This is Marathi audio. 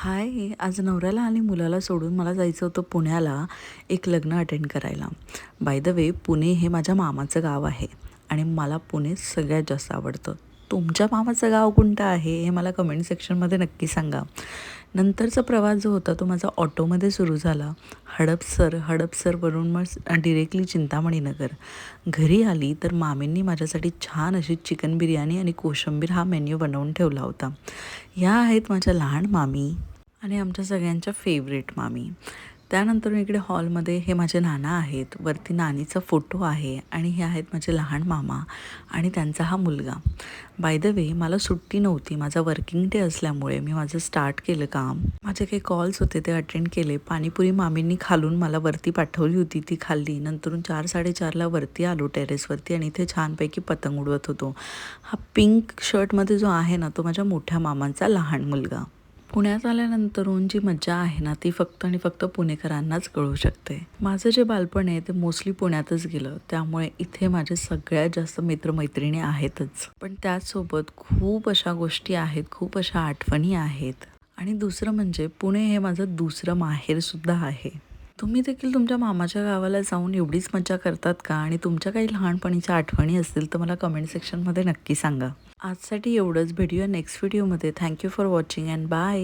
हाय, आज नवऱ्याला आणि मुलाला सोडून मला जायचं होतं पुण्याला एक लग्न अटेंड करायला. बाय द वे पुणे हे माझ्या मामाचं गाव आहे आणि मला पुणे सगळ्यात जास्त आवडतं. तुमच्या मामाचं गाव कोणतं आहे हे मला कमेंट सेक्शनमध्ये नक्की सांगा. नंतरचा प्रवास जो होता तो माझा ऑटोमध्ये सुरू झाला. हडपसरवरून मग डिरेक्टली चिंतामणीनगर. घरी आली तर मामींनी माझ्यासाठी छान अशी चिकन बिर्याणी आणि कोशिंबीर हा मेन्यू बनवून ठेवला होता. ह्या आहेत माझ्या लहान मामी आणि आमच्या सगळ्यांच्या फेवरेट मामी. त्यानंतर इकडे हॉलमध्ये हे माझे नाना आहेत, वरती नानीचा फोटो आहे आणि हे आहेत माझे लहान मामा आणि त्यांचा हा मुलगा. बाय द वे मला सुट्टी नव्हती, माझा वर्किंग डे असल्यामुळे मी माझं स्टार्ट केलं काम. माझे काही कॉल्स होते ते अटेंड केले. पाणीपुरी मामींनी खालून मला वरती पाठवली होती, ती खाल्ली. नंतरून 4-4:30ला वरती आलो टेरेसवरती आणि इथे छानपैकी पतंग उडवत होतो. हा पिंक शर्टमध्ये जो आहे ना तो माझ्या मोठ्या मामांचा लहान मुलगा. पुण्यात आल्यानंतरून जी मजा आहे ना ती फक्त आणि फक्त पुणेकरांनाच कळू शकते. माझं जे बालपण आहे ते मोस्टली पुण्यातच गेलं, त्यामुळे इथे माझे सगळ्यात जास्त मित्रमैत्रिणी आहेतच. पण त्याचसोबत खूप अशा गोष्टी आहेत, खूप अशा आठवणी आहेत आणि दुसरं म्हणजे पुणे हे माझं दुसरं माहेरसुद्धा आहे. तुम्ही देखील तुमच्या मामाच्या गावाला जाऊन एवढीच मजा करतात का? आणि तुमच्या काही लहानपणीच्या आठवणी असतील तर मला कमेंट सेक्शनमध्ये नक्की सांगा. आजसाठी एवढंच. भेटूया नेक्स्ट व्हिडिओमध्ये. Thank you for watching and bye.